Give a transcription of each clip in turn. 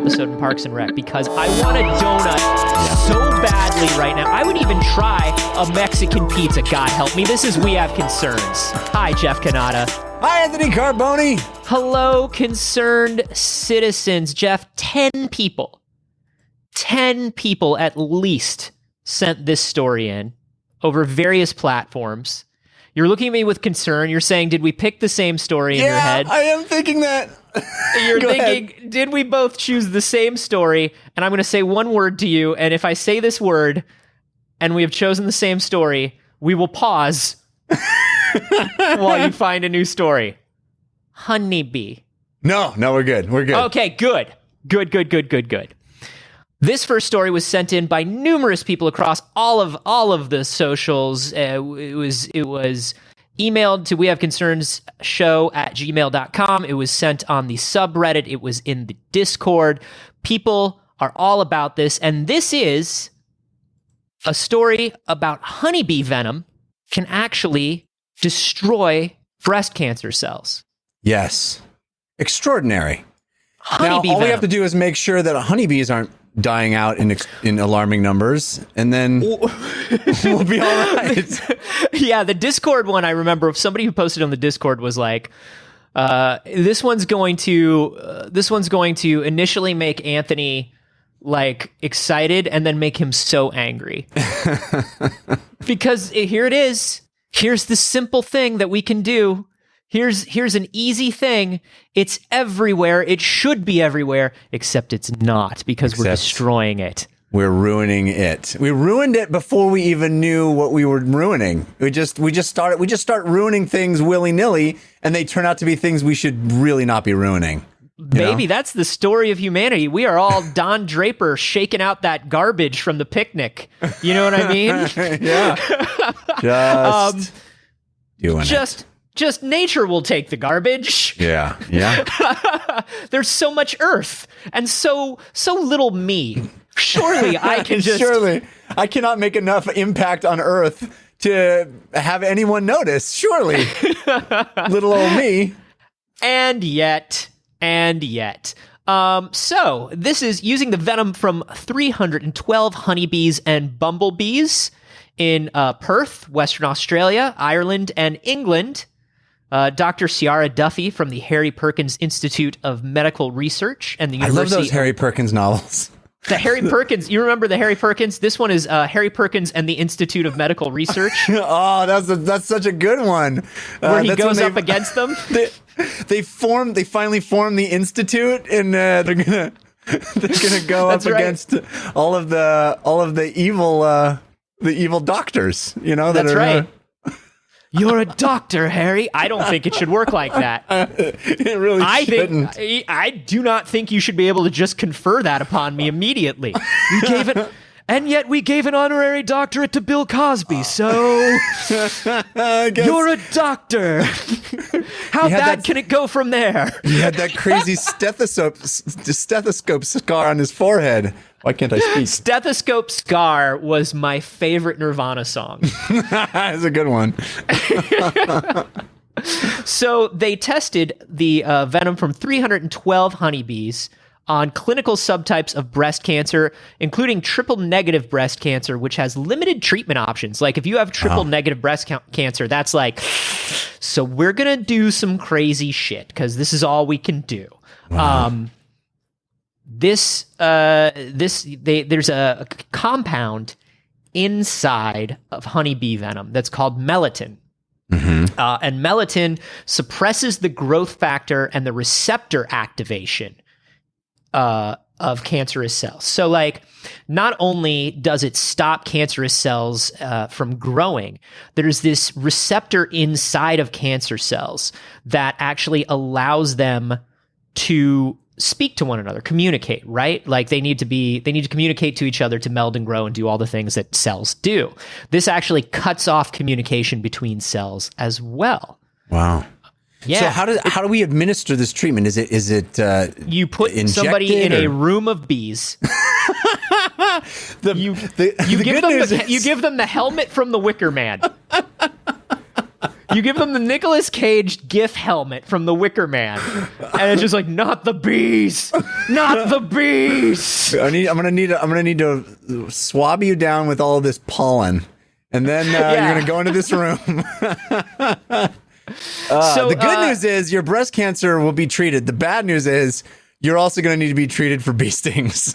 episode in Parks and Rec because I want a donut so badly right now. I would even try a Mexican pizza. God help me. This is We Have Concerns. Hi, Jeff Cannata. Hi, Anthony Carboni. Hello, concerned citizens. Jeff, 10 people at least sent this story in over various platforms. You're looking at me with concern. You're saying, did we pick the same story in your head? I am thinking that. You're thinking, did we both choose the same story? And I'm going to say one word to you. And if I say this word and we have chosen the same story, we will pause while you find a new story. Honeybee. No, we're good. We're good. Okay, good. Good. This first story was sent in by numerous people across all of the socials. It was emailed to wehaveconcerns@gmail.com. It was sent on the subreddit. It was in the Discord. People are all about this, and this is a story about honeybee venom can actually destroy breast cancer cells. Yes. Extraordinary. Honeybee now, all we venom. have to do is make sure that honeybees aren't dying out in alarming numbers, and then we'll be all right. Yeah, the Discord one, I remember somebody who posted on the Discord was like, this one's going to initially make Anthony like excited and then make him so angry. Because here it is. Here's the simple thing that we can do. Here's an easy thing. It's everywhere. It should be everywhere, except it's not because we're destroying it. We're ruining it. We ruined it before we even knew what we were ruining. We just start ruining things willy-nilly, and they turn out to be things we should really not be ruining. Baby, that's the story of humanity. We are all Don Draper shaking out that garbage from the picnic. You know what I mean? Yeah. Just doing it. Just nature will take the garbage. Yeah. There's so much earth and so little me. Surely I can just... Surely I cannot make enough impact on Earth to have anyone notice. Surely. Little old me. And yet. So this is using the venom from 312 honeybees and bumblebees in Perth, Western Australia, Ireland, and England. Dr. Ciara Duffy from the Harry Perkins Institute of Medical Research and the University. I love those Harry Perkins novels. The Harry Perkins, you remember the Harry Perkins? This one is Harry Perkins and the Institute of Medical Research. Oh, that's such a good one. Where he goes up against them. They finally form the institute, and they're gonna go up against all of the evil doctors. You know, that's right. You're a doctor, Harry. I don't think it should work like that. It really shouldn't. I do not think you should be able to just confer that upon me immediately. You gave it, and yet we gave an honorary doctorate to Bill Cosby, so you're a doctor. How bad can it go from there? He had that crazy stethoscope scar on his forehead. Why can't I speak? Stethoscope Scar was my favorite Nirvana song. That's a good one. So they tested the venom from 312 honeybees on clinical subtypes of breast cancer, including triple-negative breast cancer, which has limited treatment options. Like if you have triple-negative breast cancer, that's like, so we're going to do some crazy shit because this is all we can do. Wow. There's a compound inside of honeybee venom that's called melittin. Mm-hmm. And melittin suppresses the growth factor and the receptor activation of cancerous cells. So, like, not only does it stop cancerous cells from growing, there's this receptor inside of cancer cells that actually allows them to speak to one another, communicate, right? Like they need to communicate to each other to meld and grow and do all the things that cells do. This actually cuts off communication between cells as well. Wow. Yeah. So how do we administer this treatment? Is it you put somebody in a room of bees. You give them the helmet from the Wicker Man. You give them the Nicolas Cage GIF helmet from The Wicker Man, and it's just like, not the bees, not the bees. I'm gonna need to swab you down with all of this pollen, and then you're gonna go into this room. So the good news is your breast cancer will be treated. The bad news is you're also gonna need to be treated for bee stings.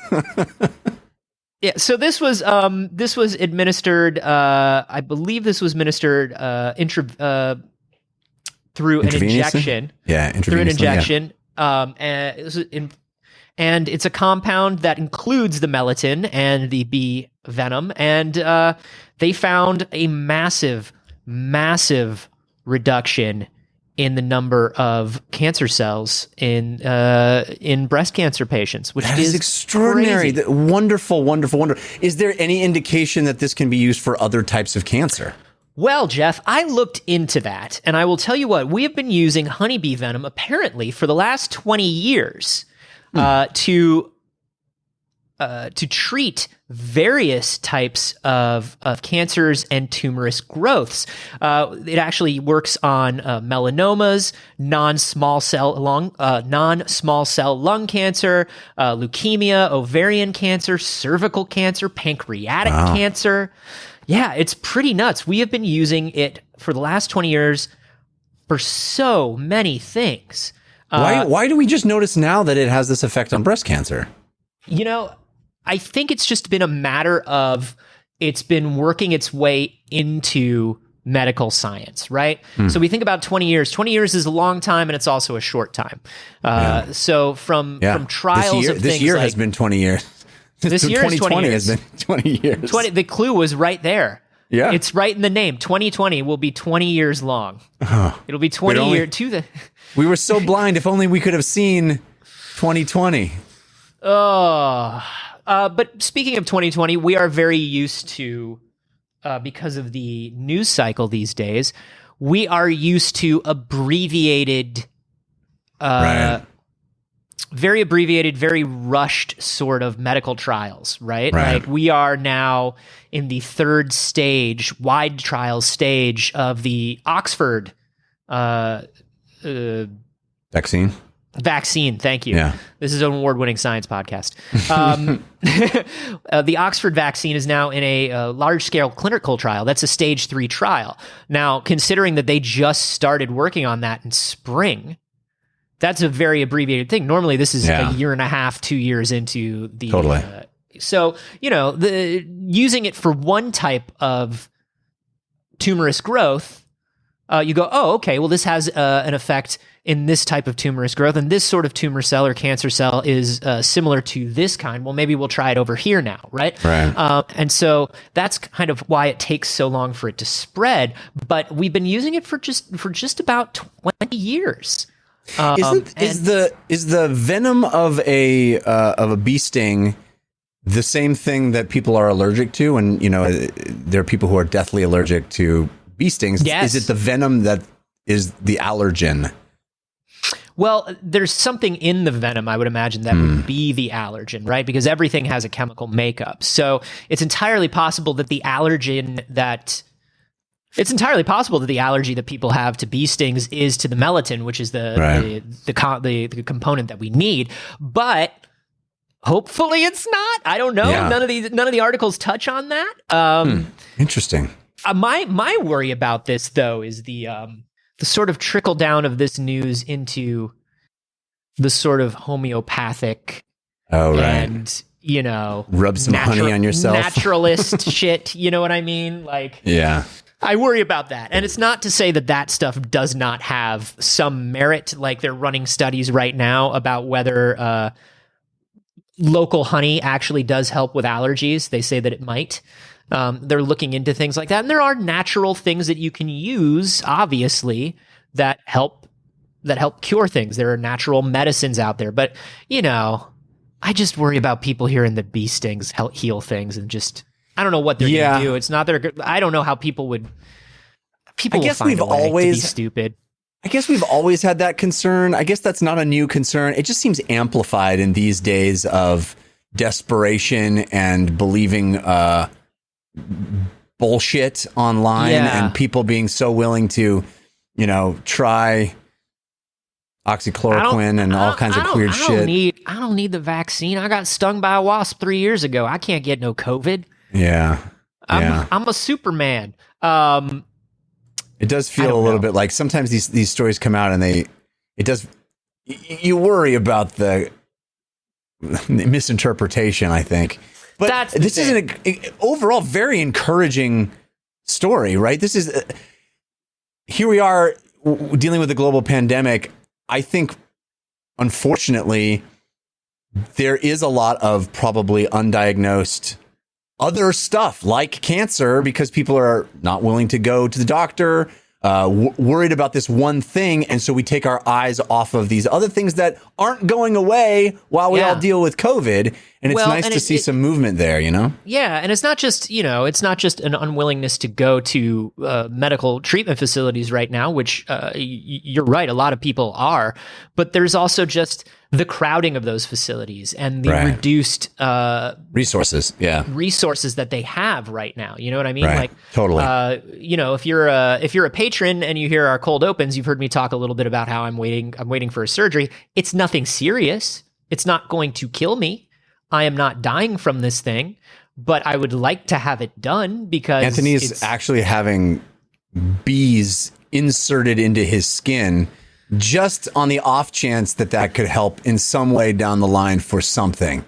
Yeah, so this was administered. I believe this was administered through an injection. Yeah, through an injection. Yeah. And it's a compound that includes the melatonin and the bee venom, and they found a massive reduction in the number of cancer cells in breast cancer patients, which is extraordinary. Crazy. Wonderful. Is there any indication that this can be used for other types of cancer? Well, Jeff, I looked into that, and I will tell you what, we have been using honeybee venom apparently for the last 20 years to treat various types of cancers and tumorous growths. It actually works on melanomas, non-small cell lung cancer, leukemia, ovarian cancer, cervical cancer, pancreatic cancer. Yeah, it's pretty nuts. We have been using it for the last 20 years for so many things. Why do we just notice now that it has this effect on breast cancer? You know, I think it's just been a matter of it's been working its way into medical science, right? So we think about 20 years. 20 years is a long time, and it's also a short time. So from trials of things this year has been 20 years. This year 2020 has been 20 years. The clue was right there. Yeah. It's right in the name. 2020 will be 20 years long. It'll be 20 years to the... We were so blind. If only we could have seen 2020. But speaking of 2020, we are very used to, because of the news cycle these days, we are used to abbreviated, very abbreviated, very rushed sort of medical trials, right? Like we are now in the third stage, wide trial stage of the Oxford vaccine. Thank you. Yeah. This is an award-winning science podcast. The Oxford vaccine is now in a large-scale clinical trial. That's a stage 3 trial. Now, considering that they just started working on that in spring, that's a very abbreviated thing. Normally, this is a year and a half, 2 years into the... Totally. So, you know, using it for one type of tumorous growth, you go, oh, okay, well, this has an effect in this type of tumorous growth, and this sort of tumor cell or cancer cell is similar to this kind. Well, maybe we'll try it over here now, right? And so that's kind of why it takes so long for it to spread. But we've been using it for just about 20 years. Is the venom of a bee sting the same thing that people are allergic to? And you know, there are people who are deathly allergic to bee stings. Yes. Is it the venom that is the allergen? Well, there's something in the venom, I would imagine, that would be the allergen, right? Because everything has a chemical makeup. So it's entirely possible that the allergy that people have to bee stings is to the melatonin, which is the component that we need. But hopefully it's not. I don't know. Yeah. None of the articles touch on that. Interesting. My worry about this, though, is the sort of trickle down of this news into the sort of homeopathic and, you know, rub some honey on yourself, naturalist shit. You know what I mean? Like, yeah, I worry about that. And it's not to say that stuff does not have some merit. Like they're running studies right now about whether local honey actually does help with allergies. They say that it might. They're looking into things like that. And there are natural things that you can use, obviously, that help cure things. There are natural medicines out there. But, you know, I just worry about people hearing that bee stings help heal things and just, I don't know what they're going to do. It's not I don't know how people will find a way to be stupid. I guess we've always had that concern. I guess that's not a new concern. It just seems amplified in these days of desperation and believing bullshit online and people being so willing to try oxychloroquine and all kinds of weird shit. I don't need the vaccine. I got stung by a wasp 3 years ago. I can't get no COVID. Yeah. I'm a Superman. It does feel a little bit like sometimes these stories come out and you worry about the misinterpretation, I think. But this is an overall very encouraging story, right? This is here we are dealing with a global pandemic. I think, unfortunately, there is a lot of probably undiagnosed other stuff like cancer because people are not willing to go to the doctor, worried about this one thing. And so we take our eyes off of these other things that aren't going away while we all deal with COVID. And it's nice to see some movement there, Yeah. And it's not just, it's not just an unwillingness to go to medical treatment facilities right now, which you're right. A lot of people are. But there's also just the crowding of those facilities and the reduced resources that they have right now. You know what I mean? Right. Like totally. If you're a patron and you hear our cold opens, you've heard me talk a little bit about how I'm waiting for a surgery. It's nothing serious. It's not going to kill me. I am not dying from this thing, but I would like to have it done because Anthony's actually having bees inserted into his skin just on the off chance that could help in some way down the line for something.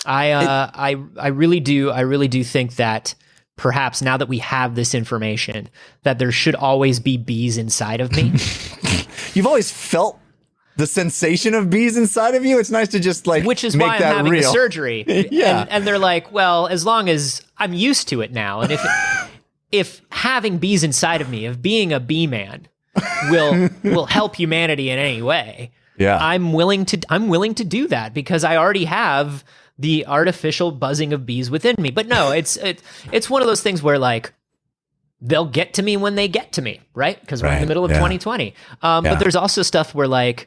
I really do think that perhaps now that we have this information that there should always be bees inside of me. You've always felt the sensation of bees inside of you. It's nice to just which is make why I'm that having real. the surgery. Yeah. And they're like, well, as long as I'm used to it now. And if having bees inside of me, if being a bee man will help humanity in any way, I'm willing to do that because I already have the artificial buzzing of bees within me. But no, it's one of those things where like they'll get to me when they get to me, right? Because we're in the middle of 2020. But there's also stuff where like,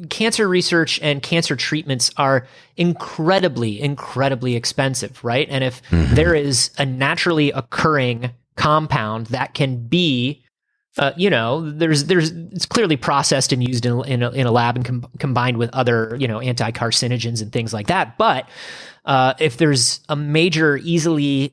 cancer research and cancer treatments are incredibly, incredibly expensive, right? And if there is a naturally occurring compound that can be, it's clearly processed and used in a lab and combined with other, anti-carcinogens and things like that. But if there's a major, easily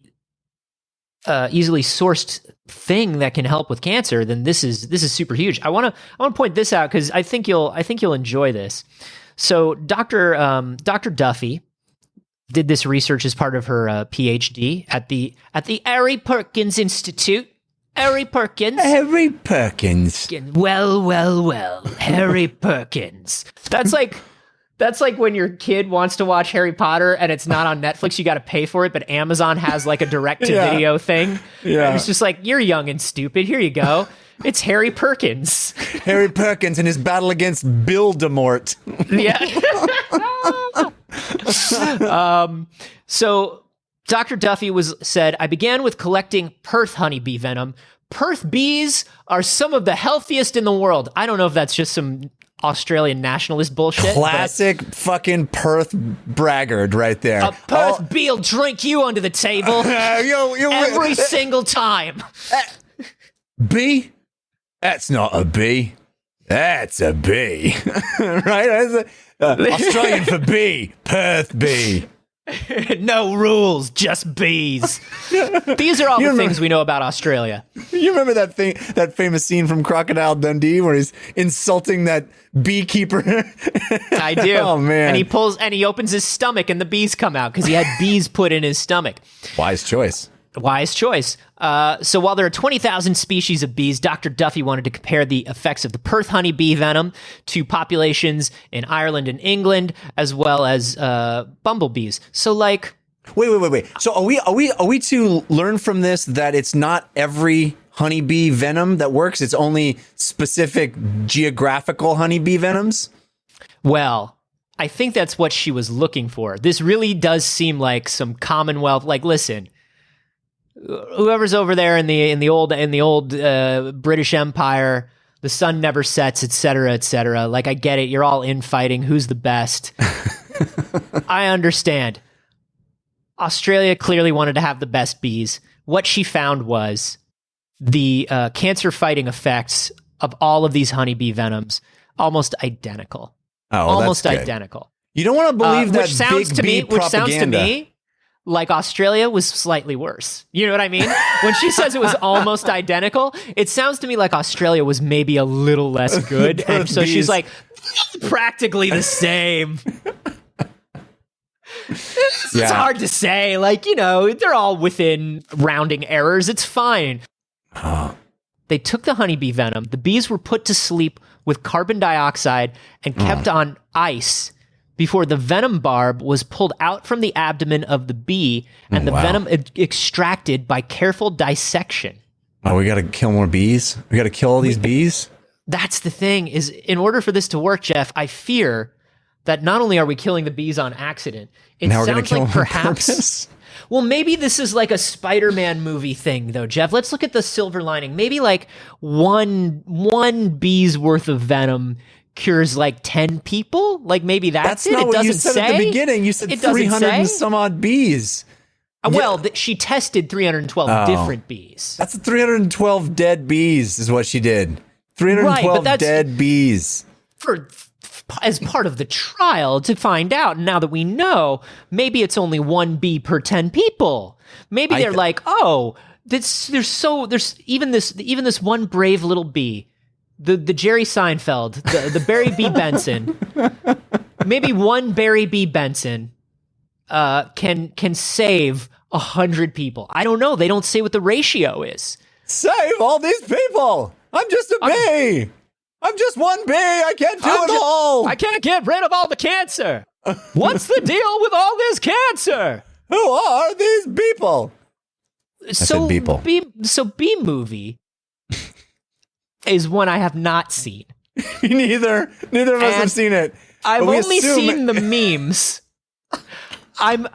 sourced thing that can help with cancer, then this is super huge. I want to point this out because I think you'll enjoy this. So Dr. Duffy did this research as part of her PhD at the Harry Perkins Institute. Harry Perkins. Well, Harry Perkins. That's like when your kid wants to watch Harry Potter and it's not on Netflix, you got to pay for it, but Amazon has like a direct-to-video thing. Yeah. And it's just like, you're young and stupid. Here you go. It's Harry Perkins. Harry Perkins and his battle against Voldemort. Yeah. So Dr. Duffy said, I began with collecting Perth honeybee venom. Perth bees are some of the healthiest in the world. I don't know if that's just some Australian nationalist bullshit. Classic fucking Perth braggart right there. A Perth bee will drink you under the table every single time. Bee? That's not a bee. That's a bee. Right? Australian for bee. Perth bee. No rules, just bees. These are all the things we know about Australia. You remember that famous scene from Crocodile Dundee where he's insulting that beekeeper? I do. Oh man! And he opens his stomach and the bees come out because he had bees put in his stomach. Wise choice. So while there are 20,000 species of bees, Dr. Duffy wanted to compare the effects of the Perth honeybee venom to populations in Ireland and England, as well as bumblebees. So like, wait. So are we to learn from this that it's not every honeybee venom that works? It's only specific geographical honeybee venoms? Well, I think that's what she was looking for. This really does seem like some Commonwealth. Like, listen. Whoever's over there in the old British Empire, the sun never sets, et cetera. Like, I get it. You're all infighting. Who's the best? I understand. Australia clearly wanted to have the best bees. What she found was the cancer fighting effects of all of these honeybee venoms almost identical. Oh, almost that's good. identical. You don't want to believe that which sounds big to me, bee propaganda. Which sounds to me like Australia was slightly worse. You know what I mean? When she says it was almost identical, it sounds to me like Australia was maybe a little less good. And so she's like, practically the same. It's hard to say. Like, you know, they're all within rounding errors. It's fine. They took the honeybee venom. The bees were put to sleep with carbon dioxide and kept on ice before the venom barb was pulled out from the abdomen of the bee and the venom extracted by careful dissection. Oh, we got to kill more bees? We got to kill all these bees? That's the thing, is in order for this to work, Jeff, I fear that not only are we killing the bees on accident, it now sounds kill like them on perhaps... purpose? Well, maybe this is like a Spider-Man movie thing, though, Jeff. Let's look at the silver lining. Maybe like one bee's worth of venom cures like 10 people. Like maybe that's it. Not It what doesn't you said say. at the beginning. You said 300 and some odd bees. Well, she tested 312 different bees. That's 312 dead bees is what she did. 312 dead bees. As part of the trial to find out. Now that we know, maybe it's only one bee per 10 people. Maybe they're like, oh, there's even this one brave little bee, the Jerry Seinfeld, the Barry B. Benson. Maybe one Barry B. Benson can save 100 people. I don't know. They don't say what the ratio is. Save all these people. I'm just a bee. I'm just one bee. I can't do it all. I can't get rid of all the cancer. What's the deal with all this cancer? Who are these people? So Bee Movie is one I have not seen. Neither of us have seen it. I've only seen the memes.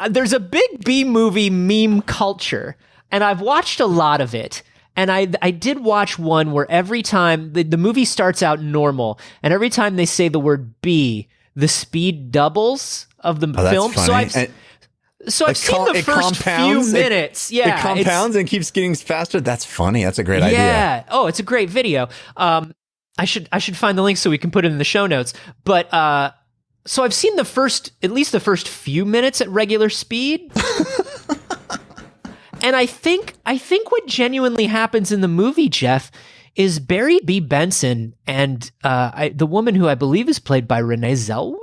There's a big Bee Movie meme culture, and I've watched a lot of it. And I did watch one where every time the movie starts out normal, and every time they say the word bee, the speed doubles of the film. Funny. So I've seen the first few minutes. It compounds and keeps getting faster. That's funny. That's a great idea. Yeah. Oh, it's a great video. I should find the link so we can put it in the show notes. But so I've seen at least the first few minutes at regular speed. And I think what genuinely happens in the movie, Jeff, is Barry B. Benson and the woman who I believe is played by Renee Zellweger.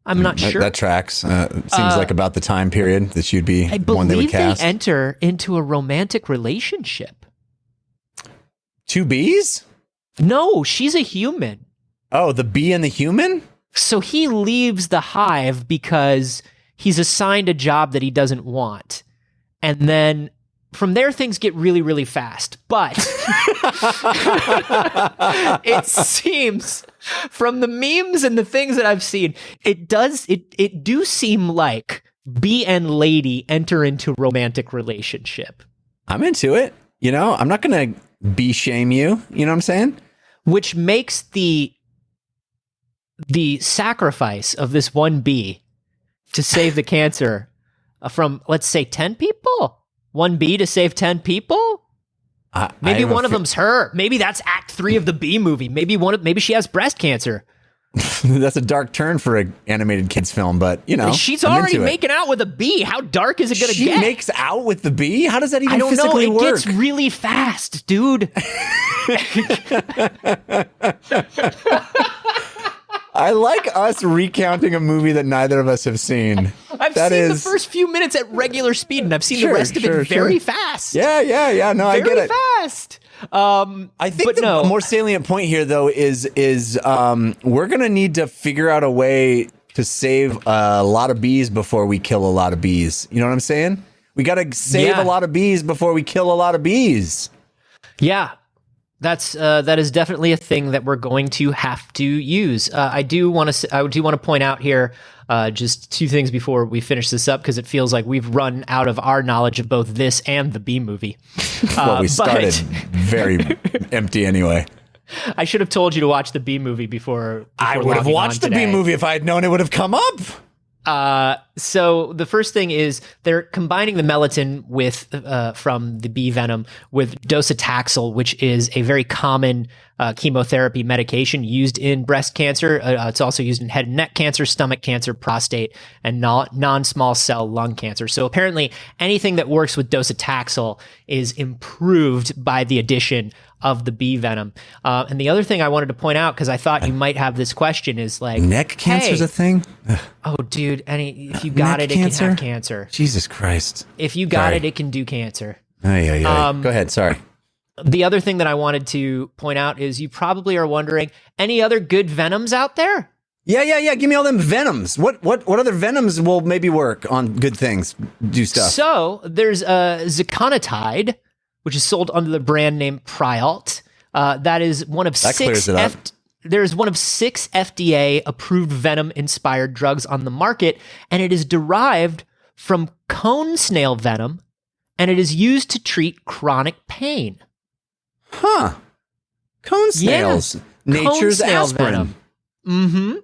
I'm not sure. That tracks. Seems like about the time period that she'd be one they would cast. I believe they enter into a romantic relationship. Two bees? No, she's a human. Oh, the bee and the human? So he leaves the hive because he's assigned a job that he doesn't want. And then from there, things get really, really fast. But it seems from the memes and the things that I've seen, it do seem like bee and lady enter into romantic relationship. I'm into it. You know, I'm not going to bee shame you. You know what I'm saying? Which makes the sacrifice of this one bee to save the cancer from, let's say, 10 people? One bee to save 10 people? Maybe one of them's her. Maybe that's Act 3 of the Bee Movie. Maybe she has breast cancer. That's a dark turn for an animated kids film, but, you know. She's already making out with a bee. How dark is it going to get? She makes out with the bee? How does that even physically work? It gets really fast, dude. I like us recounting a movie that neither of us have seen. I've seen the first few minutes at regular speed, and I've seen the rest of it very fast. Yeah. No, I get it. Very fast. I think the more salient point here, though, is we're going to need to figure out a way to save a lot of bees before we kill a lot of bees. You know what I'm saying? We got to save a lot of bees before we kill a lot of bees. Yeah. That is definitely a thing that we're going to have to use. I do want to point out here just two things before we finish this up, because it feels like we've run out of our knowledge of both this and the Bee Movie. Well, we started very empty anyway. I should have told you to watch the Bee Movie before I would have watched the Bee Movie if I had known it would have come up. So the first thing is they're combining the melatonin with from the bee venom with docetaxel, which is a very common chemotherapy medication used in breast cancer. It's also used in head and neck cancer, stomach cancer, prostate, and non-small cell lung cancer. So apparently anything that works with docetaxel is improved by the addition of the bee venom. And the other thing I wanted to point out, because I thought you might have this question, is like, neck cancer's a thing? Oh, dude, if you got it, cancer? It can have cancer. Jesus Christ. If you got it, it can do cancer. Go ahead, sorry. The other thing that I wanted to point out is you probably are wondering, any other good venoms out there? Yeah. Give me all them venoms. What other venoms will maybe work on good things, do stuff? So there's Ziconotide, which is sold under the brand name Prialt. That is one of six. There's one of 6 FDA approved venom inspired drugs on the market, and it is derived from cone snail venom, and it is used to treat chronic pain. Huh. Cone snails. Yeah. Nature's Cone snail aspirin. Venom.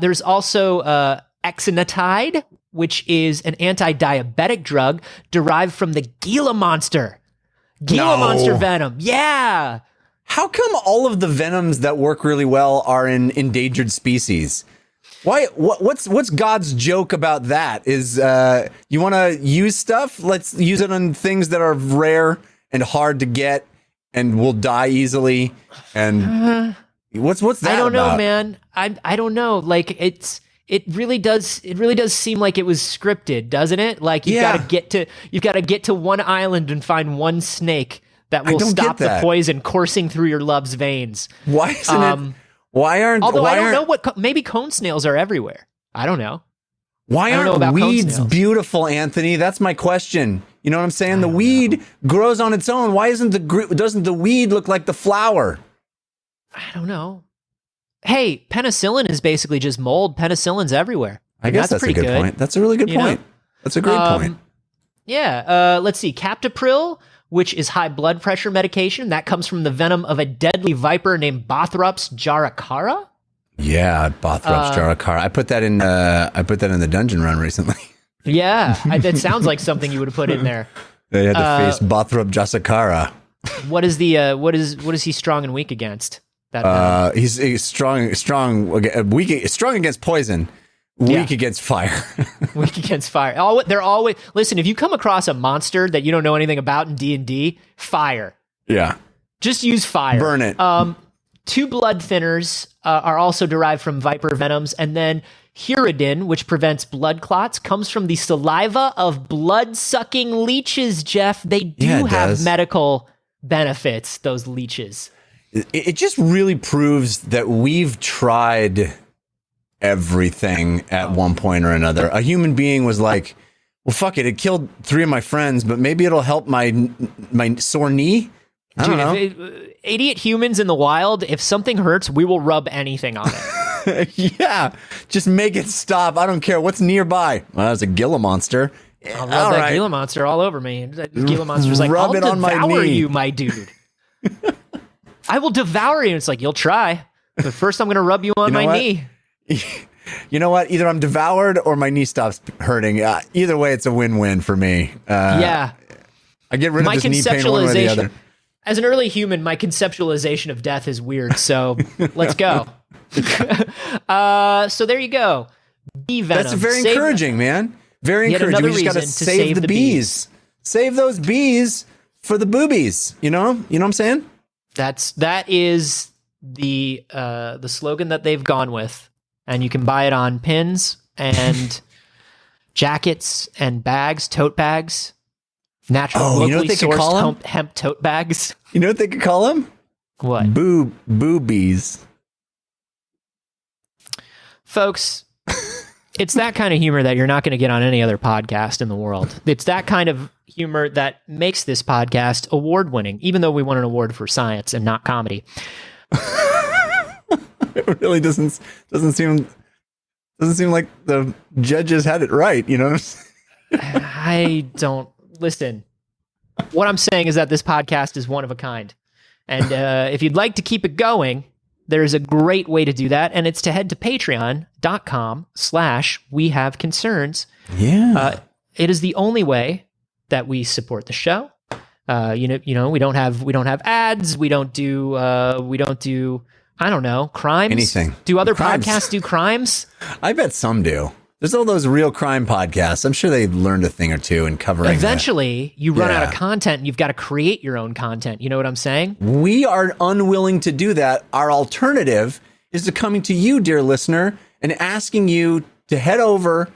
There's also Exenatide, which is an anti-diabetic drug derived from the Gila monster. Gila monster venom. Yeah. How come all of the venoms that work really well are in endangered species? Why? What's God's joke about that? Is you want to use stuff? Let's use it on things that are rare and hard to get and will die easily. And what's that? I don't know, about? man. I don't know. Like it really does seem like it was scripted, doesn't it? Like you've got to get to one island and find one snake that will stop the poison coursing through your love's veins. Why isn't it? Why aren't? Although I don't know what. Maybe cone snails are everywhere. I don't know. Why aren't weeds beautiful, Anthony? That's my question. You know what I'm saying? The weed grows on its own. Why doesn't the weed look like the flower? I don't know. Hey, penicillin is basically just mold. Penicillin's everywhere. I guess that's a good point. That's a really good point. That's a great point. Yeah. Let's see. Captopril, which is high blood pressure medication. That comes from the venom of a deadly viper named Bothrops jaracara. Yeah, Bothrops jaracara. I put that in the dungeon run recently. Yeah, that sounds like something you would have put in there. They had to face Bothrop jaracara. What is he strong and weak against? That he's strong against poison. Weak against fire. Weak against fire. They're always listen. If you come across a monster that you don't know anything about in D&D, fire. Yeah, just use fire. Burn it. 2 blood thinners are also derived from viper venoms, and then Hiruridin, which prevents blood clots, comes from the saliva of blood-sucking leeches. Jeff, they do have medical benefits. Those leeches. It just really proves that we've tried everything at one point or another. A human being was like, well, fuck it. It killed 3 of my friends, but maybe it'll help my sore knee. I don't know. Idiot humans in the wild, if something hurts, we will rub anything on it. Yeah. Just make it stop. I don't care what's nearby. Well, that's a Gila monster. I'll rub that Gila monster all over me. That Gila monster's like, I'll devour you, my dude. I will devour you. It's like, you'll try. But first I'm going to rub you on my knee. You know what? Either I'm devoured or my knee stops hurting. Either way, it's a win-win for me. Yeah. I get rid of this knee pain one way or the other. As an early human, my conceptualization of death is weird. So let's go. So there you go. Bee venom. That's very encouraging, man. Very encouraging. We just got to save the bees. Save those bees for the boobies. You know what I'm saying? That is the slogan that they've gone with, and you can buy it on pins and jackets and bags, tote bags, natural locally sourced hemp tote bags. You know what they could call them? What? Boobies. Folks, it's that kind of humor that you're not going to get on any other podcast in the world. It's that kind of humor that makes this podcast award-winning, even though we won an award for science and not comedy. It really doesn't seem like the judges had it right, you know? I don't listen. What I'm saying is that this podcast is one of a kind. And if you'd like to keep it going, there's a great way to do that, and it's to head to patreon.com/wehaveconcerns. Yeah. It is the only way that we support the show. We don't have ads. We don't do I don't know, crimes. Anything. Do other Crimes. podcasts do crimes? I bet some do. There's all those real crime podcasts. I'm sure they've learned a thing or two in covering Eventually, you run out of Yeah. content and you've got to create your own content. You know what I'm saying? We are unwilling to do that. Our alternative is to coming to you, dear listener, and asking you to head over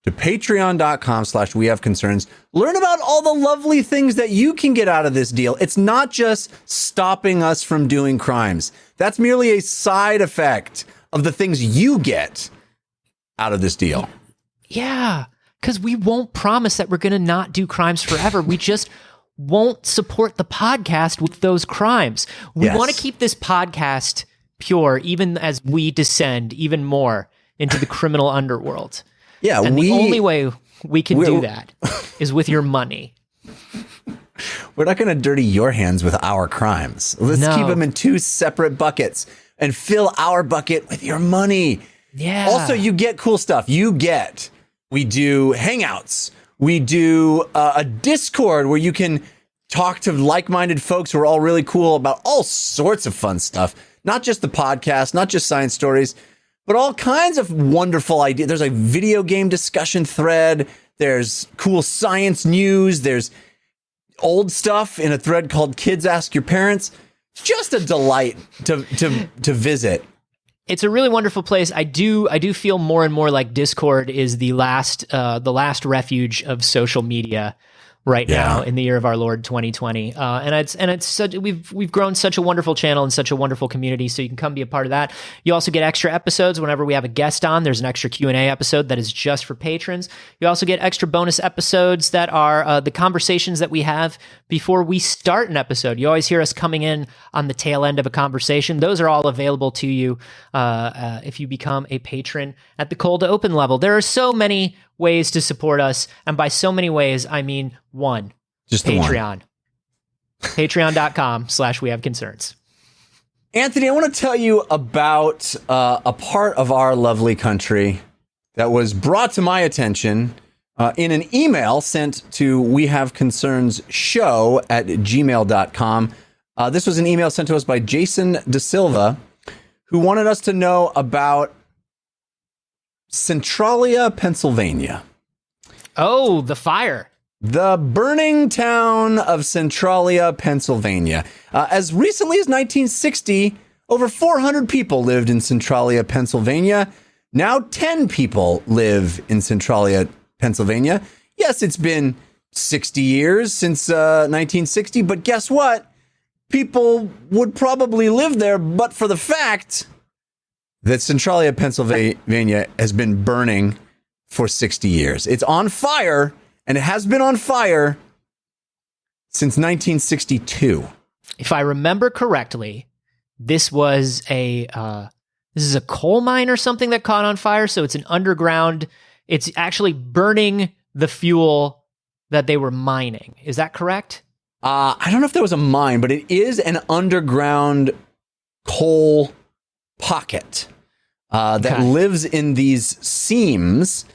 to patreon.com/wehaveconcerns. Learn about all the lovely things that you can get out of this deal. It's not just stopping us from doing crimes. That's merely a side effect of the things you get out of this deal. Yeah, because we won't promise that we're going to not do crimes forever. We just won't support the podcast with those crimes. We Yes. want to keep this podcast pure, even as we descend even more into the criminal underworld. Yeah, And the only way we can do that is with your money. We're not going to dirty your hands with our crimes. Let's No. keep them in two separate buckets and fill our bucket with your money. Yeah. Also, you get cool stuff. We do hangouts. We do a Discord where you can talk to like-minded folks who are all really cool about all sorts of fun stuff. Not just the podcast, not just science stories, but all kinds of wonderful ideas. There's a video game discussion thread. There's cool science news. There's old stuff in a thread called Kids Ask Your Parents. Just a delight to visit. It's a really wonderful place. I do feel more and more like Discord is the last refuge of social media right now in the year of our Lord 2020. And it's such, we've grown such a wonderful channel and such a wonderful community. So you can come be a part of that. You also get extra episodes whenever we have a guest on. There's an extra Q&A episode that is just for patrons. You also get extra bonus episodes that are the conversations that we have before we start an episode. You always hear us coming in on the tail end of a conversation. Those are all available to you if you become a patron at the cold to open level. There are so many ways to support us, and by so many ways, I mean one. Just the one. Patreon. Patreon.com/wehaveconcerns. Anthony, I want to tell you about a part of our lovely country that was brought to my attention in an email sent to wehaveconcerns@gmail.com. This was an email sent to us by Jason De Silva, who wanted us to know about Centralia, Pennsylvania. Oh, the fire. The burning town of Centralia, Pennsylvania. As recently as 1960, over 400 people lived in Centralia, Pennsylvania. Now 10 people live in Centralia, Pennsylvania. Yes, it's been 60 years since 1960, but guess what? People would probably live there, but for the fact that Centralia, Pennsylvania has been burning for 60 years. It's on fire, and it has been on fire since 1962. If I remember correctly, this is a coal mine or something that caught on fire. So it's an underground. It's actually burning the fuel that they were mining. Is that correct? I don't know if there was a mine, but it is an underground coal pocket that lives in these seams.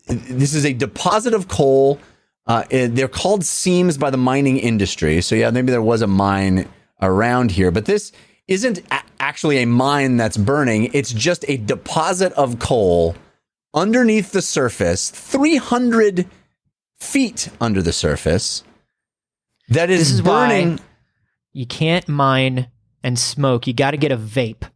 This is a deposit of coal. They're called seams by the mining industry. So yeah, maybe there was a mine around here, but this isn't actually a mine that's burning. It's just a deposit of coal underneath the surface, 300 feet under the surface, that is burning. Why you can't mine and smoke. You got to get a vape.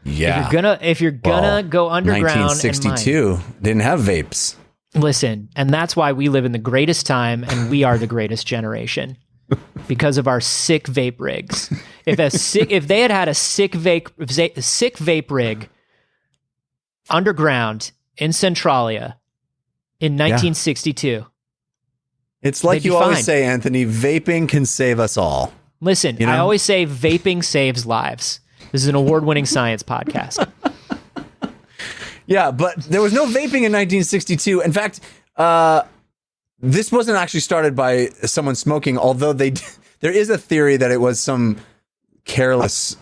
Yeah. If you're gonna go underground 1962 and mine, didn't have vapes. listen, and that's why we live in the greatest time and we are the greatest generation because of our sick vape rigs. If they had a sick vape rig underground in Centralia in 1962. It's like you always say, Anthony, vaping can save us all. Listen, I always say vaping saves lives. This is an award-winning science podcast. Yeah, but there was no vaping in 1962. In fact, this wasn't actually started by someone smoking, although there is a theory that it was some careless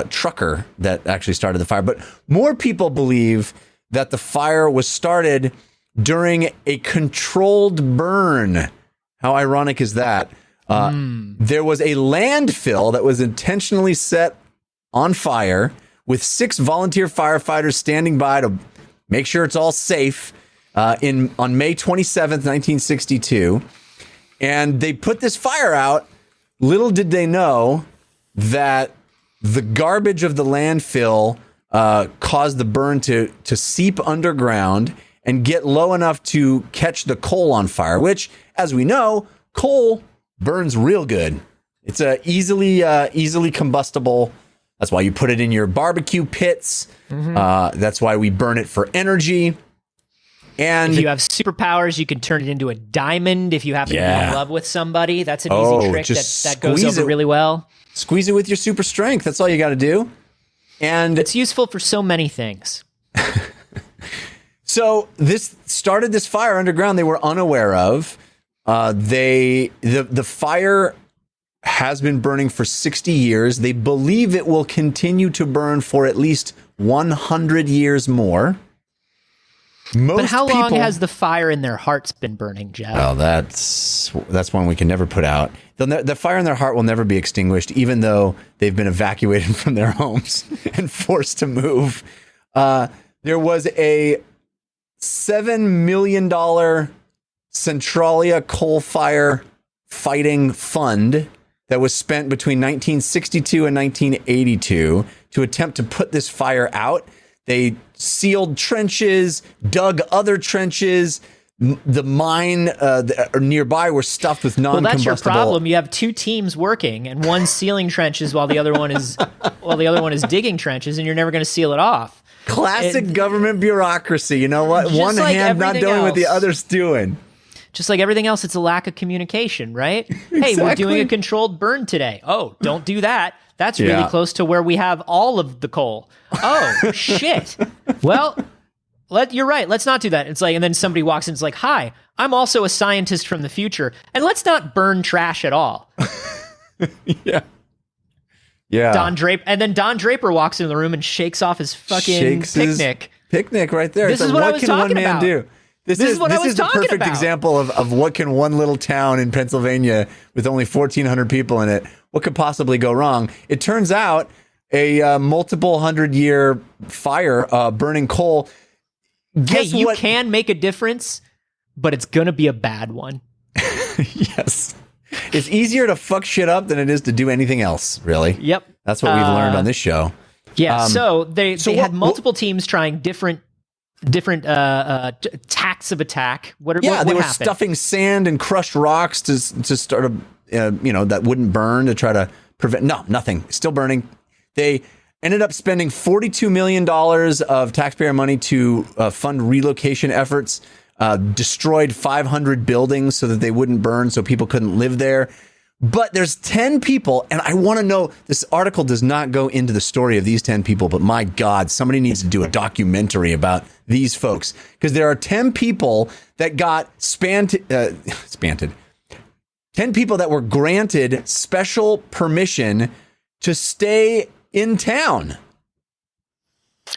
trucker that actually started the fire. But more people believe that the fire was started during a controlled burn. How ironic is that? There was a landfill that was intentionally set on fire with 6 volunteer firefighters standing by to make sure it's all safe on May 27th, 1962. And they put this fire out. Little did they know that the garbage of the landfill caused the burn to seep underground and get low enough to catch the coal on fire, which, as we know, coal burns real good. It's easily combustible. That's why you put it in your barbecue pits. That's why we burn it for energy. And if you have superpowers, you can turn it into a diamond. If you happen to be in love with somebody, that's an easy trick that goes over really well. Squeeze it with your super strength. That's all you got to do. And it's useful for so many things. So this started this fire underground they were unaware of. The fire has been burning for 60 years. They believe it will continue to burn for at least 100 years more. But how long has the fire in their hearts been burning, Jeff? Well, that's one we can never put out. The fire in their heart will never be extinguished, even though they've been evacuated from their homes and forced to move. There was a $7 million Centralia coal fire fighting fund that was spent between 1962 and 1982 to attempt to put this fire out. They sealed trenches, dug other trenches. The mine nearby were stuffed with non-combustible. Well, that's your problem. You have 2 teams working, and one's sealing trenches while the other one is digging trenches, and you're never going to seal it off. Classic government bureaucracy. You know what? One hand not doing what the other's doing. Just like everything else, it's a lack of communication, right? Exactly. Hey, we're doing a controlled burn today. Oh, don't do that. That's really close to where we have all of the coal. Oh, shit. Well, you're right. Let's not do that. It's like, and then somebody walks in and it's like, hi, I'm also a scientist from the future. And let's not burn trash at all. Yeah. Don Draper walks into the room and shakes off his fucking picnic. Picnic right there. This is what I was talking about. This is the perfect example of what can one little town in Pennsylvania with only 1,400 people in it, what could possibly go wrong? It turns out a multiple 100-year fire burning coal. You can make a difference, but it's going to be a bad one. Yes. It's easier to fuck shit up than it is to do anything else, really. Yep. That's what we've learned on this show. Yeah, so they had multiple teams trying different tacks of attack. What they were happened? stuffing sand and crushed rocks to start that wouldn't burn to try to prevent. No, nothing. Still burning. They ended up spending $42 million of taxpayer money to fund relocation efforts. Destroyed 500 buildings so that they wouldn't burn, so people couldn't live there. But there's 10 people, and I want to know, this article does not go into the story of these 10 people, but my God, somebody needs to do a documentary about these folks, because there are 10 people that got 10 people that were granted special permission to stay in town.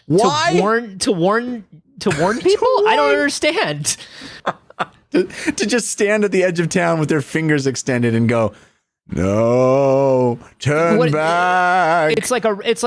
Why? To warn people? I don't understand. to just stand at the edge of town with their fingers extended and go, no, turn back. It's like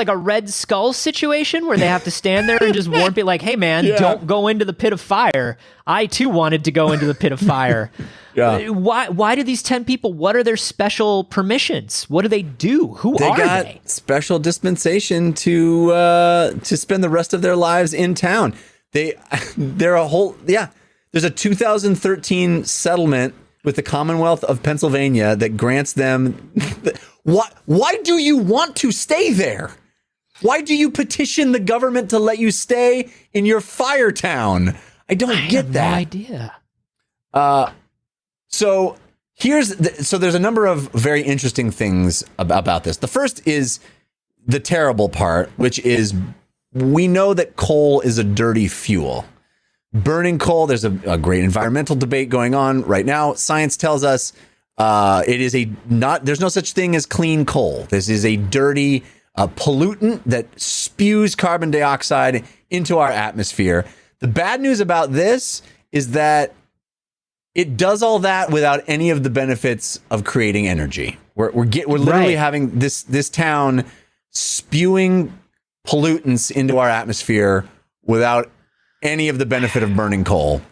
a Red Skull situation where they have to stand there and just warn people, like, hey man, don't go into the pit of fire. I too wanted to go into the pit of fire. Why do these 10 people, what are their special permissions? What do they do? Who are they? They got special dispensation to spend the rest of their lives in town. They're a whole, there's a 2013 settlement with the Commonwealth of Pennsylvania that grants them. Why do you want to stay there? Why do you petition the government to let you stay in your fire town? I get that. No idea. So there's a number of very interesting things about this. The first is the terrible part, which is we know that coal is a dirty fuel. Burning coal, there's a great environmental debate going on right now. Science tells us It is there's no such thing as clean coal. This is a dirty pollutant that spews carbon dioxide into our atmosphere. The bad news about this is that it does all that without any of the benefits of creating energy. We're literally having this town spewing pollutants into our atmosphere without any of the benefit of burning coal.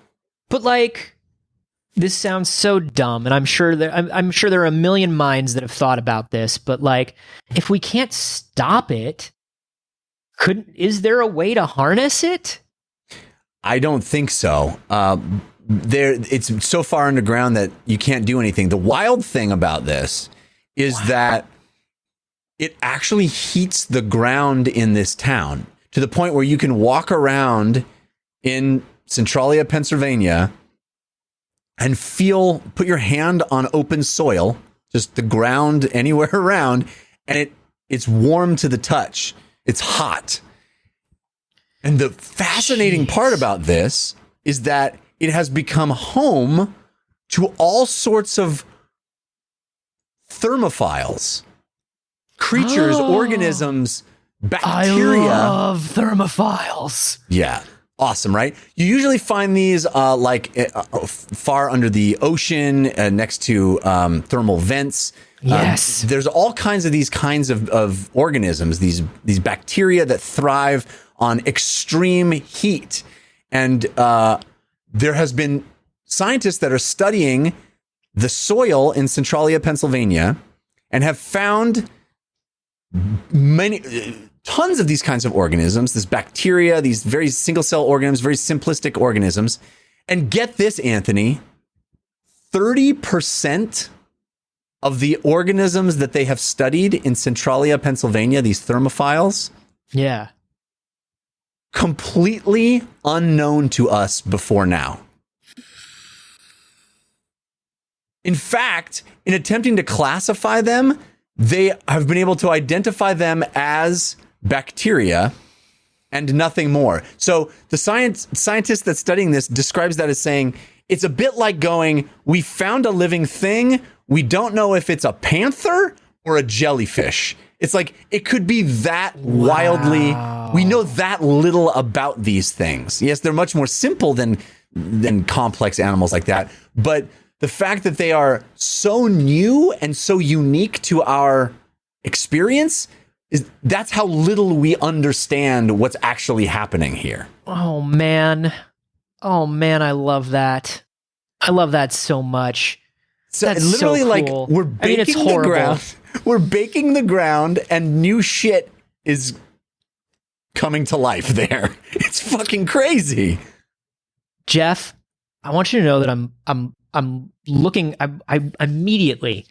But like, this sounds so dumb, and I'm sure there are a million minds that have thought about this. But like, if we can't stop it, is there a way to harness it? I don't think so. It's so far underground that you can't do anything. The wild thing about this is that it actually heats the ground in this town to the point where you can walk around in Centralia, Pennsylvania, and put your hand on open soil, just the ground anywhere around, and it's warm to the touch. It's hot. And the fascinating part about this is that it has become home to all sorts of thermophiles, creatures, organisms, bacteria. I love thermophiles. Yeah. Awesome, right? You usually find these far under the ocean, next to thermal vents. Yes. There's all kinds of these kinds of organisms, these bacteria that thrive on extreme heat. And there has been scientists that are studying the soil in Centralia, Pennsylvania, and have found tons of these kinds of organisms, this bacteria, these very single cell organisms, very simplistic organisms. And get this, Anthony, 30% of the organisms that they have studied in Centralia, Pennsylvania, these thermophiles, completely unknown to us before now. In fact, in attempting to classify them, they have been able to identify them as bacteria and nothing more. So the scientist that's studying this describes that as saying, it's a bit like going, we found a living thing. We don't know if it's a panther or a jellyfish. It's like, it could be that wildly. We know that little about these things. Yes, they're much more simple than complex animals like that. But the fact that they are so new and so unique to our experience that's how little we understand what's actually happening here. Oh man, I love that. I love that so much. So that's literally so cool. Like we're baking the ground. We're baking the ground, and new shit is coming to life there. It's fucking crazy. Jeff, I want you to know that I'm looking. I immediately.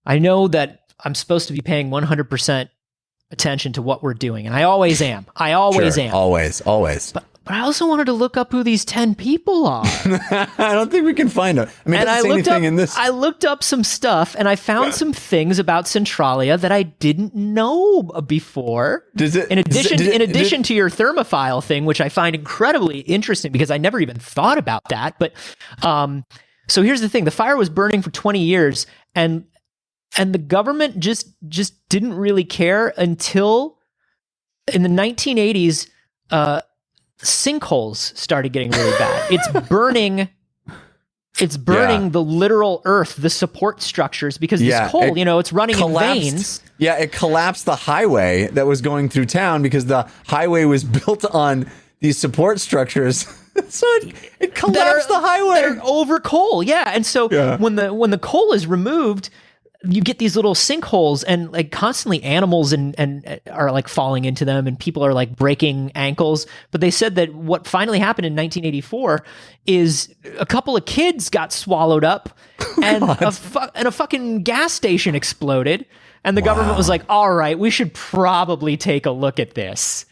I know that I'm supposed to be paying 100% attention to what we're doing, and I always am. I always am. Always. But I also wanted to look up who these 10 people are. I don't think we can find them. I mean, it doesn't say anything in this. I looked up some stuff, and I found some things about Centralia that I didn't know before. In addition to your thermophile thing, which I find incredibly interesting because I never even thought about that. But so here's the thing: the fire was burning for 20 years, and the government just didn't really care until in the 1980s. Sinkholes started getting really bad. It's burning the literal earth, the support structures, because this coal, it's running in veins. Yeah, it collapsed the highway that was going through town because the highway was built on these support structures. So it collapsed the highway. They're over coal, and so when the coal is removed, you get these little sinkholes, and like constantly animals and are like falling into them, and people are like breaking ankles. But they said that what finally happened in 1984 is a couple of kids got swallowed up, and a fucking gas station exploded, and the government was like, "All right, we should probably take a look at this."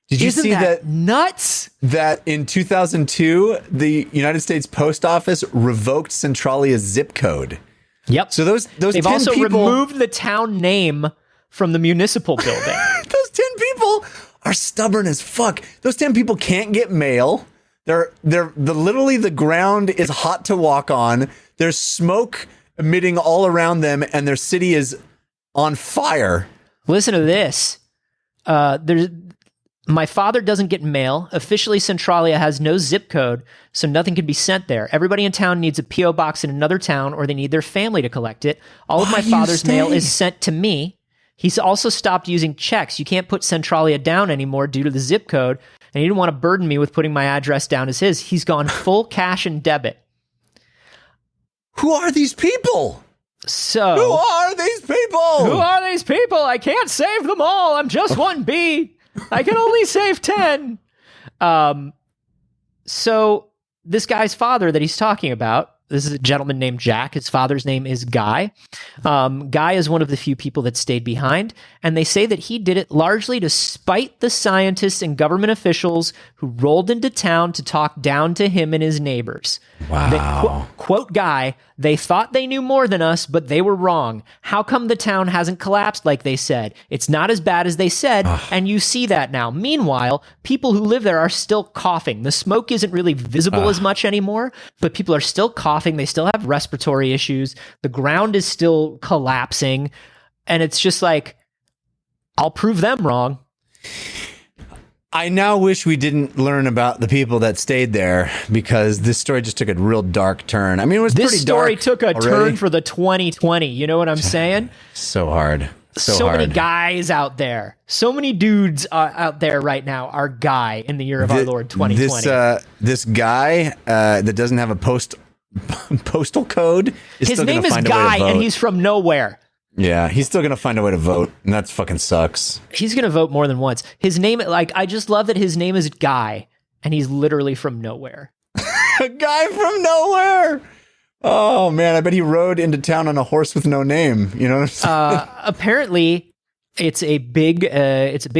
Did you see that nuts? That in 2002, the United States Post Office revoked Centralia's zip code. Yep. So they've 10 also removed the town name from the municipal building. Those 10 people are stubborn as fuck. Those 10 people can't get mail. They're literally the ground is hot to walk on. There's smoke emitting all around them, and their city is on fire. Listen to this. My father doesn't get mail. Officially, Centralia has no zip code, so nothing can be sent there. Everybody in town needs a P.O. box in another town, or they need their family to collect it. All of my father's mail is sent to me. He's also stopped using checks. You can't put Centralia down anymore due to the zip code, and he didn't want to burden me with putting my address down as his. He's gone full cash and debit. Who are these people? So Who are these people? Who are these people? I can't save them all. I'm just one bee. I can only save 10. So this guy's father that he's talking about, this is a gentleman named Jack. His father's name is Guy. Guy is one of the few people that stayed behind, and they say that he did it largely to spite the scientists and government officials who rolled into town to talk down to him and his neighbors. Wow. Quote Guy, they thought they knew more than us, but they were wrong. How come the town hasn't collapsed like they said? It's not as bad as they said, and you see that now. Meanwhile, people who live there are still coughing. The smoke isn't really visible as much anymore, but people are still coughing. They still have respiratory issues. The ground is still collapsing. And it's just like, I'll prove them wrong. I now wish we didn't learn about the people that stayed there, because this story just took a real dark turn. I mean, it was pretty dark. This story took a already. turn for the 2020. You know what I'm saying? So hard. So many guys out there. So many dudes out there right now are Guy in the year of our Lord 2020. This guy that doesn't have a postal code is His still name gonna is find a way to Guy, vote. and he's from nowhere. Yeah, he's still going to find a way to vote, and that fucking sucks. He's going to vote more than once. His name, like, I just love that his name is Guy, and he's literally from nowhere. A guy from nowhere. Oh, man, I bet he rode into town on a horse with no name. You know what I'm saying? Apparently, it's a big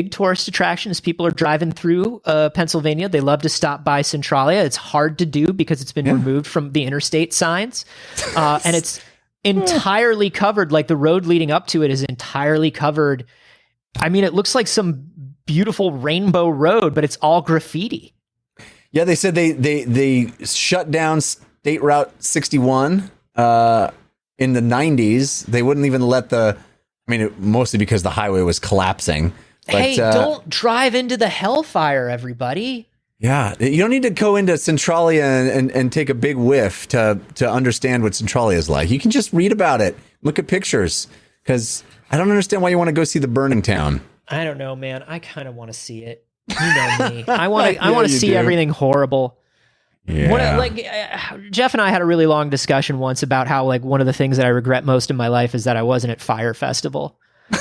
tourist attraction as people are driving through Pennsylvania. They love to stop by Centralia. It's hard to do because it's been removed from the interstate signs, and it's entirely covered. Like, the road leading up to it is entirely covered. I mean, it looks like some beautiful rainbow road, but it's all graffiti. Yeah, they said they shut down State Route 61 in the 90s. They wouldn't even let mostly because the highway was collapsing. But, hey, don't drive into the hellfire, everybody. Yeah, you don't need to go into Centralia and take a big whiff to understand what Centralia is like. You can just read about it, look at pictures, because I don't understand why you want to go see the burning town. I don't know, man. I kind of want to see it. You know me. I want to see everything horrible. Yeah. Jeff and I had a really long discussion once about how, like, one of the things that I regret most in my life is that I wasn't at Fire Festival. Do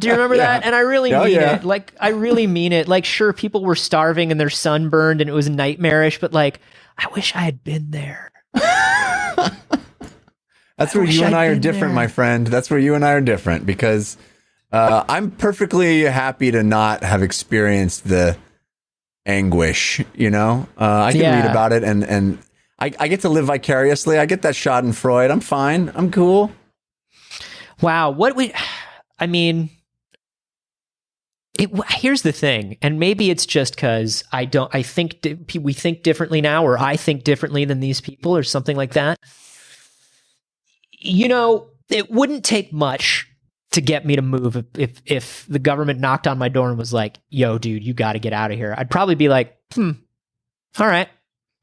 you remember that? And I really mean it. Like, I really mean it. Like, sure, people were starving and they're sunburned and it was nightmarish, but, like, I wish I had been there. That's where you and I are different, my friend. That's where you and I are different, because I'm perfectly happy to not have experienced the anguish, you know? I can read about it, and I get to live vicariously. I get that schadenfreude. I'm fine. I'm cool. Wow. Here's the thing, and maybe it's just because we think differently now, or I think differently than these people, or something like that. You know, it wouldn't take much to get me to move if the government knocked on my door and was like, yo, dude, you got to get out of here. I'd probably be like, all right.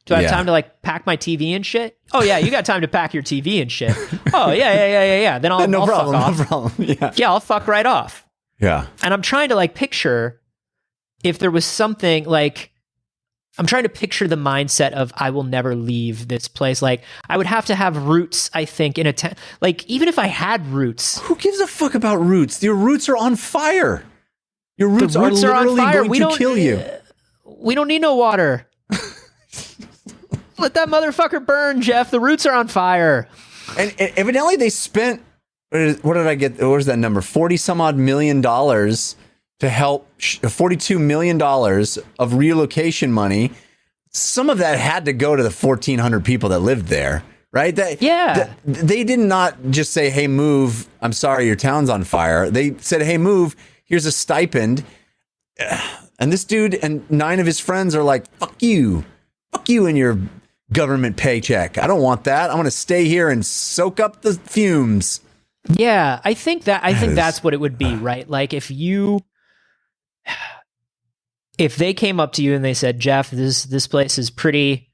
Do I have time to, like, pack my TV and shit? Oh, yeah, you got time to pack your TV and shit. Oh, yeah. Then I'll fuck off. No problem. Yeah, I'll fuck right off. Yeah. And I'm trying to, like, picture if there was something, like, I'm trying to picture the mindset of I will never leave this place. Like, I would have to have roots, I think, in a like, even if I had roots. Who gives a fuck about roots? Your roots are on fire. Your roots are literally going to kill you. We don't need no water. Let that motherfucker burn, Jeff. The roots are on fire. And evidently they spent, what did I get? What was that number? $40 some odd million to help, $42 million of relocation money. Some of that had to go to the 1,400 people that lived there, right? They did not just say, hey, move. I'm sorry, your town's on fire. They said, hey, move. Here's a stipend. And this dude and 9 of his friends are like, fuck you and your government paycheck. I don't want that. I want to stay here and soak up the fumes. Yeah, I think that's what it would be, right? Like if they came up to you and they said, Jeff, this place is pretty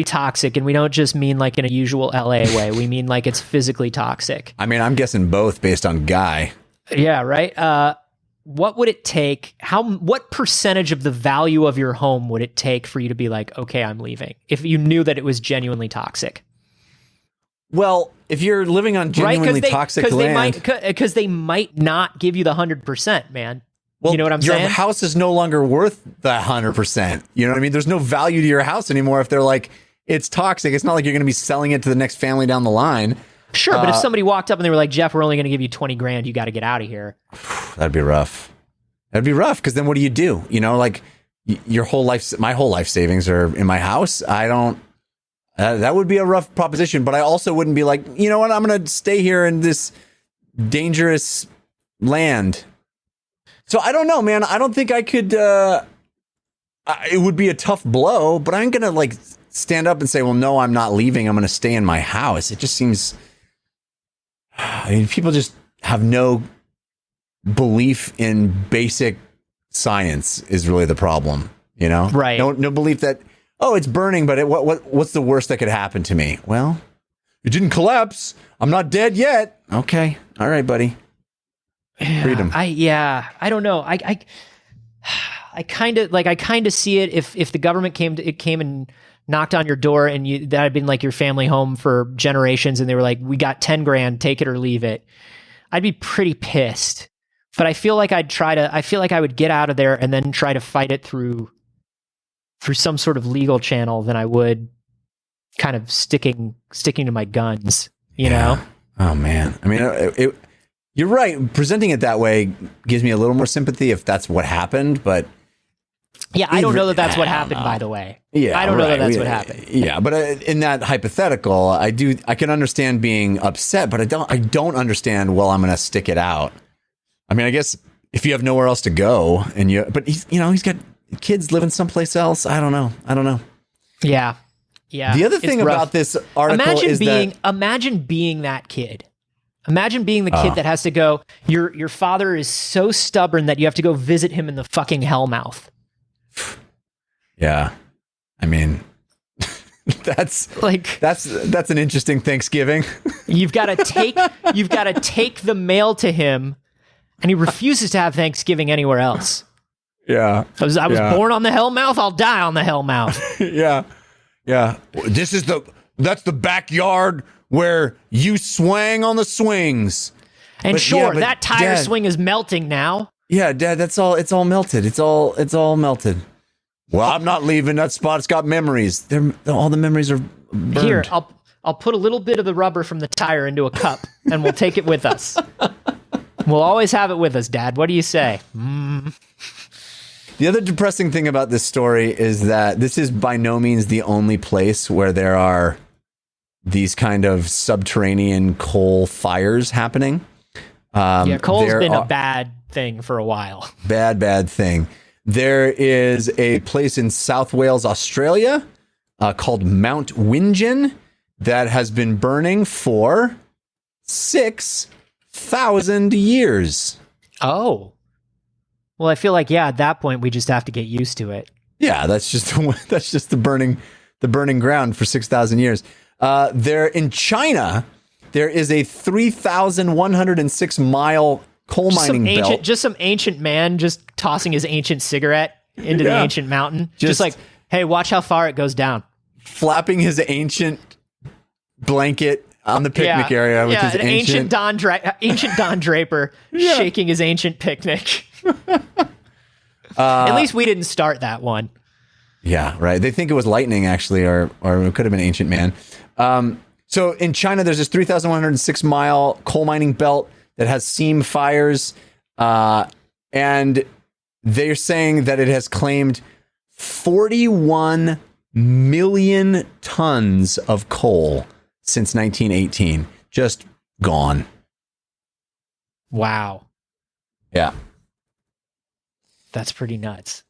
toxic, and we don't just mean like in a usual LA way. We mean like it's physically toxic. I mean, I'm guessing both based on Guy. Yeah, right. What would it take? What percentage of the value of your home would it take for you to be like, okay, I'm leaving, if you knew that it was genuinely toxic? Well, if you're living on genuinely toxic land, because they might not give you the 100%, man. Well, you know what I'm saying? Your house is no longer worth the 100%. You know what I mean? There's no value to your house anymore if they're like, it's toxic. It's not like you're going to be selling it to the next family down the line. Sure, but if somebody walked up and they were like, Jeff, we're only going to give you 20 grand. You got to get out of here. That'd be rough. That'd be rough because then what do? You know, like your whole life, my whole life savings are in my house. I don't. That would be a rough proposition, but I also wouldn't be like, you know what? I'm going to stay here in this dangerous land. So I don't know, man. I don't think I could. It would be a tough blow, but I'm going to like stand up and say, well, no, I'm not leaving. I'm going to stay in my house. It just seems. I mean, people just have no belief in basic science is really the problem, you know? Right. No belief that, oh, it's burning, but what's the worst that could happen to me? Well, it didn't collapse. I'm not dead yet. Okay. All right, buddy. Freedom. I don't know. I kind of see it if the government came and knocked on your door and that had been like your family home for generations and they were like, we got 10 grand, take it or leave it. I'd be pretty pissed. But I feel like I would get out of there and then try to fight it through some sort of legal channel than I would kind of sticking to my guns, you know? Oh man. I mean, you're right. Presenting it that way gives me a little more sympathy if that's what happened, but yeah, I don't know that that's what happened, by the way. Yeah, I don't know that that's what happened. Yeah, but in that hypothetical, I can understand being upset, but I don't understand, well, I'm going to stick it out. I mean, I guess if you have nowhere else to go but he's got kids living someplace else. I don't know. Yeah. Yeah. The other thing about this article imagine being that kid. Imagine being the kid that has to go, your father is so stubborn that you have to go visit him in the fucking hellmouth. Yeah. I mean, that's an interesting Thanksgiving. You've got to take the mail to him, and he refuses to have Thanksgiving anywhere else. Yeah. I was born on the hellmouth, I'll die on the hellmouth. Yeah. Yeah. That's the backyard where you swang on the swings. And that tire swing is melting now. Yeah, Dad, it's all melted. It's all melted. Well, I'm not leaving that spot. It's got memories. All the memories are burned. Here, I'll put a little bit of the rubber from the tire into a cup and we'll take it with us. We'll always have it with us, Dad. What do you say? The other depressing thing about this story is that this is by no means the only place where there are these kind of subterranean coal fires happening. Coal's been a bad thing for a while. Bad thing. There is a place in South Wales, Australia, called Mount Wingen that has been burning for 6,000 years. Oh. Well, I feel like, at that point, we just have to get used to it. Yeah, that's just the burning ground for 6,000 years. There in China, there is a 3,106 mile coal mining belt. Just some ancient man just tossing his ancient cigarette into the ancient mountain. Just like, hey, watch how far it goes down. Flapping his ancient blanket on the picnic area with his ancient Don Draper shaking his ancient picnic. At least we didn't start that one. Yeah, right. They think it was lightning, actually, or it could have been ancient man. So in China, there's this 3,106 mile coal mining belt that has seam fires, and they're saying that it has claimed 41 million tons of coal since 1918. Just gone. Wow. Yeah. That's pretty nuts.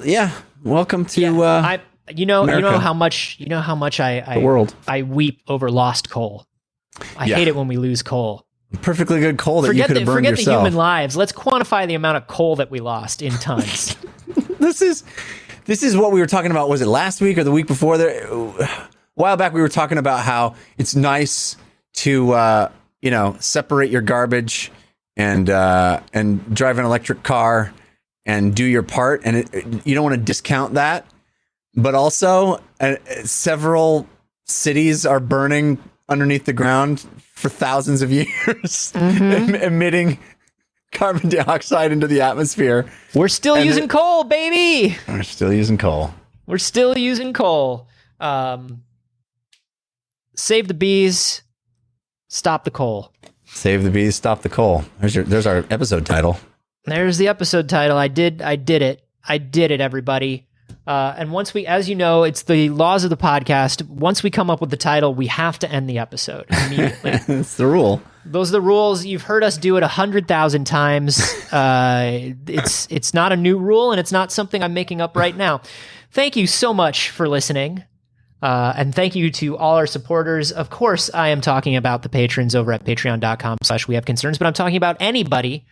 Yeah. Welcome to you know America. how much The world. I weep over lost coal. I hate it when we lose coal. Perfectly good coal that you could have burned forget yourself. the human lives. Let's quantify the amount of coal that we lost in tons. This is what we were talking about. Was it last week or the week before? There, a while back, we were talking about how it's nice to separate your garbage and drive an electric car and do your part, and you don't want to discount that. But also, several cities are burning underneath the ground for thousands of years, emitting carbon dioxide into the atmosphere. We're still using coal, baby. We're still using coal. We're still using coal. Save the bees, stop the coal. Save the bees, stop the coal. There's our episode title. There's the episode title. I did it, everybody. And once as you know, it's the laws of the podcast. Once we come up with the title, we have to end the episode immediately. It's the rule. Those are the rules. You've heard us do it 100,000 times. It's not a new rule, and it's not something I'm making up right now. Thank you so much for listening. And thank you to all our supporters. Of course, I am talking about the patrons over at patreon.com/wehaveconcerns, but I'm talking about anybody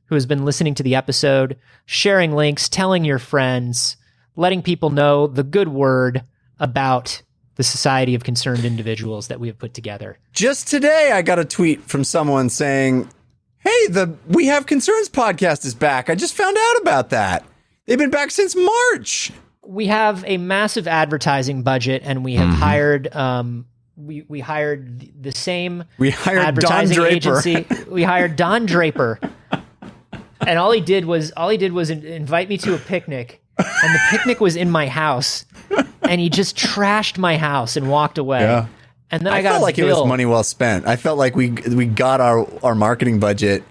who has been listening to the episode, sharing links, telling your friends, letting people know the good word about the Society of Concerned Individuals that we have put together. Just today, I got a tweet from someone saying, hey, the We Have Concerns podcast is back. I just found out about that. They've been back since March. We have a massive advertising budget, and we have hired we hired the same advertising Don Draper. agency. We hired Don Draper. And all he did was invite me to a picnic. And the picnic was in my house, and he just trashed my house and walked away. Yeah. And then I got felt a like bill. it was money well spent. I felt like we got our marketing budget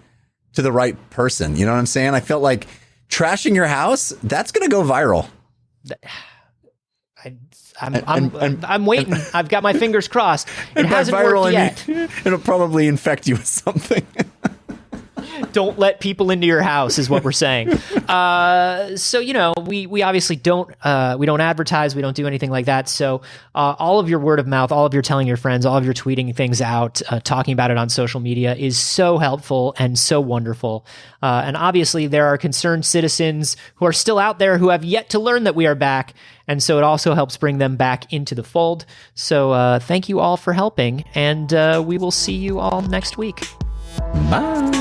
to the right person. You know what I'm saying? I felt like trashing your house, that's going to go viral. I'm waiting. I've got my fingers crossed. It hasn't worked yet. It'll probably infect you with something. Don't let people into your house is what we're saying. So, we obviously don't advertise. We don't do anything like that. So all of your word of mouth, all of your telling your friends, all of your tweeting things out, talking about it on social media is so helpful and so wonderful. And obviously there are concerned citizens who are still out there who have yet to learn that we are back. And so it also helps bring them back into the fold. So thank you all for helping. And we will see you all next week. Bye.